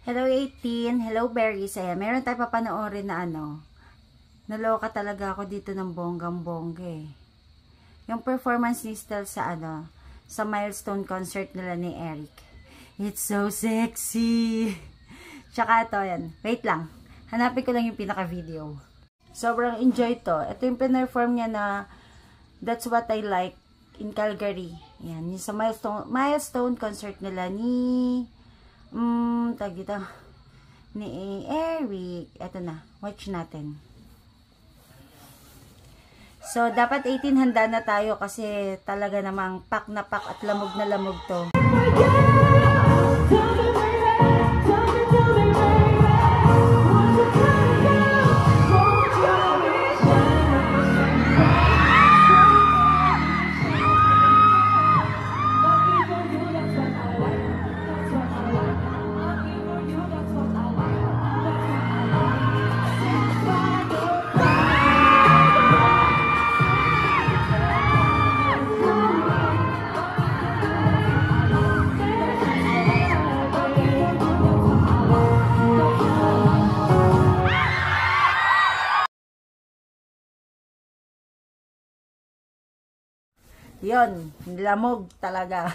Hello 18, hello berries. Ayan, meron tayo papanoorin na naloka talaga ako dito ng bonggang-bongga eh. Yung performance ni Stel sa milestone concert nila ni Eric. It's so sexy. Tsaka ito, yan. Wait lang. Hanapin ko lang yung pinaka-video. Sobrang enjoy to. Ito yung perform niya na That's What I Like in Calgary. Yan, yung sa milestone concert nila ni ni Eric. Ito na, watch natin. So, dapat 18 handa na tayo kasi talaga namang pak na pak at lamog na lamog to. Yon, lamog talaga.